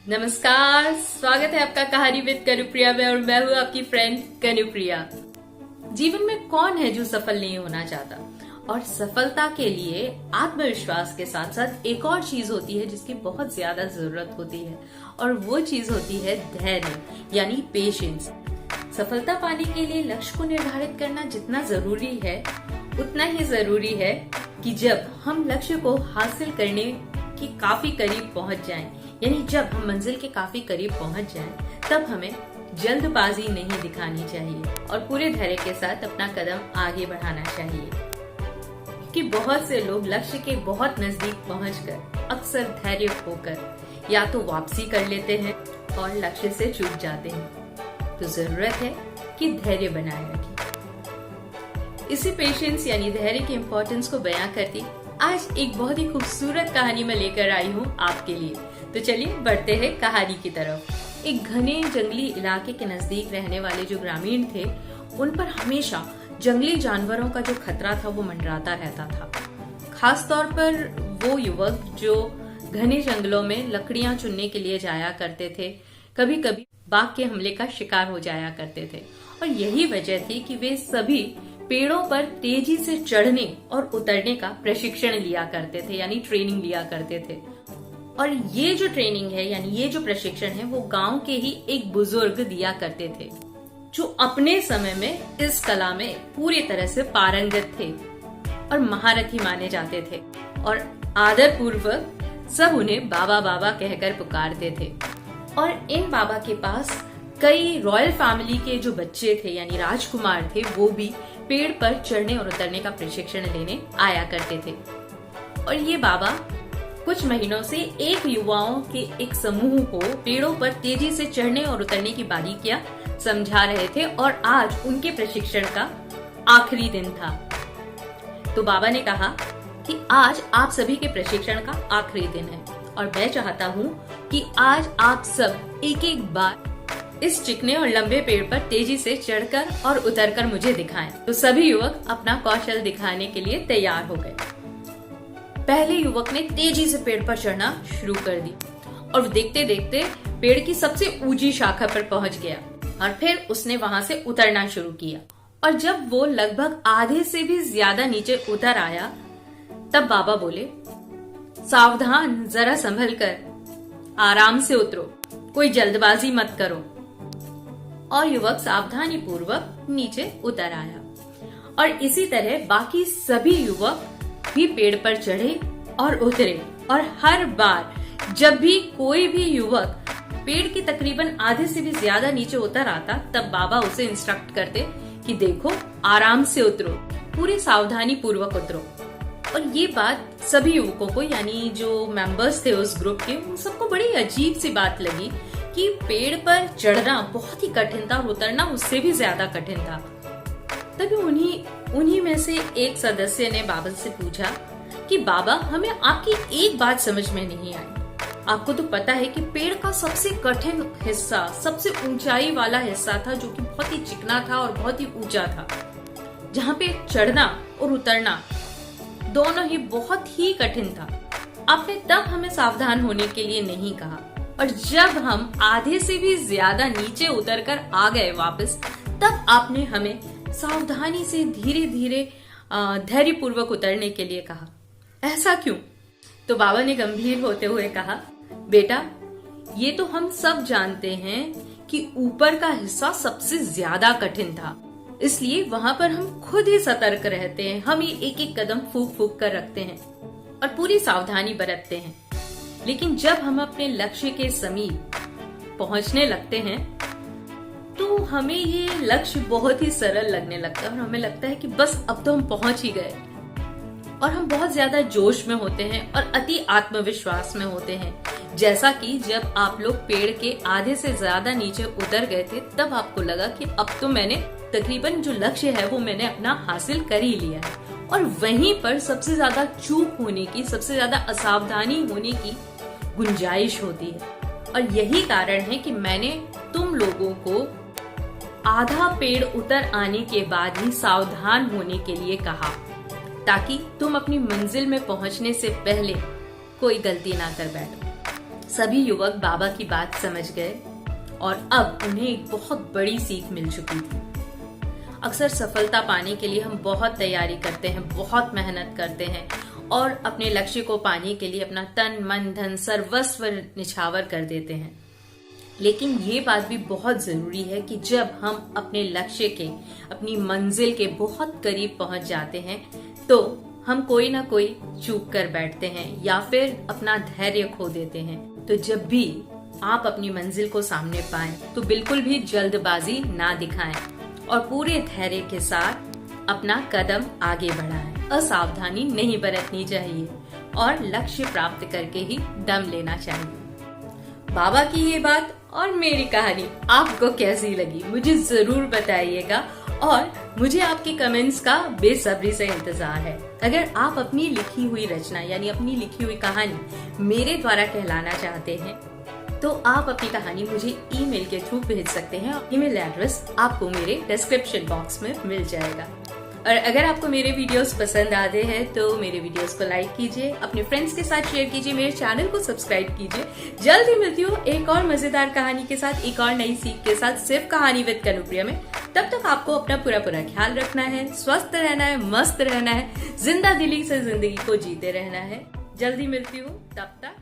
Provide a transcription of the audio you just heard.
नमस्कार, स्वागत है आपका कहानी विद कनुप्रिया में और मैं हूँ आपकी फ्रेंड कनुप्रिया। जीवन में कौन है जो सफल नहीं होना चाहता, और सफलता के लिए आत्मविश्वास के साथ साथ एक और चीज होती है जिसकी बहुत ज्यादा जरूरत होती है, और वो चीज होती है धैर्य यानी पेशेंस। सफलता पाने के लिए लक्ष्य को निर्धारित करना जितना जरूरी है उतना ही जरूरी है कि जब हम लक्ष्य को हासिल करने के काफी करीब पहुंच जाएं, यानी जब हम मंजिल के काफी करीब पहुंच जाएं, तब हमें जल्दबाजी नहीं दिखानी चाहिए और पूरे धैर्य के साथ अपना कदम आगे बढ़ाना चाहिए। कि बहुत से लोग लक्ष्य के बहुत नजदीक पहुंचकर अक्सर धैर्य खोकर या तो वापसी कर लेते हैं और लक्ष्य से चूक जाते हैं। तो जरूरत है कि धैर्य बनाए रखें। इसी पेशेंस यानी धैर्य की इम्पोर्टेंस को बयां करती आज एक बहुत ही खूबसूरत कहानी में लेकर आई हूँ आपके लिए। तो चलिए बढ़ते हैं कहानी की तरफ। एक घने जंगली इलाके के नजदीक रहने वाले जो ग्रामीण थे, उन पर हमेशा जंगली जानवरों का जो खतरा था वो मंडराता रहता था। खास तौर पर वो युवक जो घने जंगलों में लकड़ियां चुनने के लिए जाया करते थे, कभी कभी बाघ के हमले का शिकार हो जाया करते थे। और यही वजह थी कि वे सभी पेड़ों पर तेजी से चढ़ने और उतरने का प्रशिक्षण लिया करते थे, यानी ट्रेनिंग लिया करते थे। और ये जो ट्रेनिंग है यानी ये जो प्रशिक्षण है वो गांव के ही एक बुजुर्ग दिया करते थे, जो अपने समय में इस कला में पूरी तरह से पारंगत थे और महारथी माने जाते थे। और आदर पूर्वक सब उन्हें बाबा बाबा कहकर पुकारते थे। और इन बाबा के पास कई रॉयल फैमिली के जो बच्चे थे यानी राजकुमार थे, वो भी पेड़ पर चढ़ने और उतरने का प्रशिक्षण लेने आया करते थे। और ये बाबा कुछ महीनों से एक युवाओं के एक समूह को पेड़ों पर तेजी से चढ़ने और उतरने की बारीकियां समझा रहे थे, और आज उनके प्रशिक्षण का आखिरी दिन था। तो बाबा ने कहा कि आज आप सभी के प्रशिक्षण का आखिरी दिन है और मैं चाहता हूँ कि आज आप सब एक एक बार इस चिकने और लंबे पेड़ पर तेजी से चढ़कर और उतरकर मुझे दिखाएं। तो सभी युवक अपना कौशल दिखाने के लिए तैयार हो गए। पहले युवक ने तेजी से पेड़ पर चढ़ना शुरू कर दी और देखते देखते पेड़ की सबसे ऊंची शाखा पर पहुंच गया, और फिर उसने वहां से उतरना शुरू किया। और जब वो लगभग आधे से भी ज्यादा नीचे उतर आया, तब बाबा बोले, सावधान, जरा संभल कर, आराम से उतरो, कोई जल्दबाजी मत करो। और युवक सावधानी पूर्वक नीचे उतर आया। और इसी तरह बाकी सभी युवक भी पेड़ पर चढ़े और उतरे। और हर बार जब भी कोई भी युवक पेड़ की तकरीबन आधे से भी ज्यादा नीचे उतर आता, तब बाबा उसे इंस्ट्रक्ट करते कि देखो, आराम से उतरो, पूरी सावधानी पूर्वक उतरो। और ये बात सभी युवकों को यानी जो मेंबर्स थे उस ग्रुप के, उन सबको बड़ी अजीब सी बात लगी कि पेड़ पर चढ़ना बहुत ही कठिन था और उतरना उससे भी ज्यादा कठिन था। तभी उन्हीं में से एक सदस्य ने बाबा से पूछा कि बाबा, हमें आपकी एक बात समझ में नहीं आई। आपको तो पता है कि पेड़ का सबसे कठिन हिस्सा सबसे ऊंचाई वाला हिस्सा था, जो कि बहुत ही चिकना था और बहुत ही ऊंचा था, जहाँ पे चढ़ना और उतरना दोनों ही बहुत ही कठिन था। आपने तब हमें सावधान होने के लिए नहीं कहा, और जब हम आधे से भी ज्यादा नीचे उतरकर आ गए वापस, तब आपने हमें सावधानी से धीरे धीरे धैर्य पूर्वक उतरने के लिए कहा। ऐसा क्यों? तो बाबा ने गंभीर होते हुए कहा, बेटा, ये तो हम सब जानते हैं कि ऊपर का हिस्सा सबसे ज्यादा कठिन था, इसलिए वहां पर हम खुद ही सतर्क रहते हैं। हम ही एक एक कदम फूक फूक कर रखते हैं और पूरी सावधानी बरतते हैं। लेकिन जब हम अपने लक्ष्य के समीप पहुंचने लगते हैं, तो हमें ये लक्ष्य बहुत ही सरल लगने लगता है और हमें लगता है कि बस अब तो हम पहुंच ही गए। और हम बहुत ज्यादा जोश में होते हैं और अति आत्मविश्वास में होते हैं। जैसा कि जब आप लोग पेड़ के आधे से ज्यादा नीचे उतर गए थे, तब आपको लगा कि अब तो मैंने तकरीबन जो लक्ष्य है वो मैंने अपना हासिल कर ही लिया है। और वहीं पर सबसे ज्यादा चूक होने की, सबसे ज्यादा असावधानी होने की गुंजाइश होती है। और यही कारण है कि मैंने तुम लोगों को आधा पेड़ उतर आने के बाद ही सावधान होने के लिए कहा, ताकि तुम अपनी मंजिल में पहुंचने से पहले कोई गलती ना कर बैठो। सभी युवक बाबा की बात समझ गए और अब उन्हें एक बहुत बड़ी सीख मिल चुकी थी। अक्सर सफलता पाने के लिए हम बहुत तैयारी करते हैं, बहुत मेहनत करते हैं और अपने लक्ष्य को पाने के लिए अपना तन मन धन सर्वस्व निछावर कर देते हैं। लेकिन ये बात भी बहुत जरूरी है कि जब हम अपने लक्ष्य के, अपनी मंजिल के बहुत करीब पहुंच जाते हैं तो हम कोई ना कोई चूक कर बैठते हैं या फिर अपना धैर्य खो देते हैं। तो जब भी आप अपनी मंजिल को सामने पाएं तो बिल्कुल भी जल्दबाजी ना दिखाएं और पूरे धैर्य के साथ अपना कदम आगे बढ़ाएं। असावधानी नहीं बरतनी चाहिए और लक्ष्य प्राप्त करके ही दम लेना चाहिए। बाबा की ये बात और मेरी कहानी आपको कैसी लगी मुझे जरूर बताइएगा और मुझे आपके कमेंट्स का बेसब्री से इंतजार है। अगर आप अपनी लिखी हुई रचना यानी अपनी लिखी हुई कहानी मेरे द्वारा कहलाना चाहते हैं तो आप अपनी कहानी मुझे ईमेल के थ्रू भेज सकते हैं। ईमेल एड्रेस आपको मेरे डिस्क्रिप्शन बॉक्स में मिल जाएगा। और अगर आपको मेरे वीडियोस पसंद आते हैं तो मेरे वीडियोस को लाइक कीजिए, अपने फ्रेंड्स के साथ शेयर कीजिए, मेरे चैनल को सब्सक्राइब कीजिए। जल्द ही मिलती हूँ एक और मजेदार कहानी के साथ, एक और नई सीख के साथ, सिर्फ कहानी विद कनुप्रिया में। तब तक आपको अपना पूरा ख्याल रखना है, स्वस्थ रहना है, मस्त रहना है, जिंदा दिली से जिंदगी को जीते रहना है। जल्दी मिलती हूँ, तब तक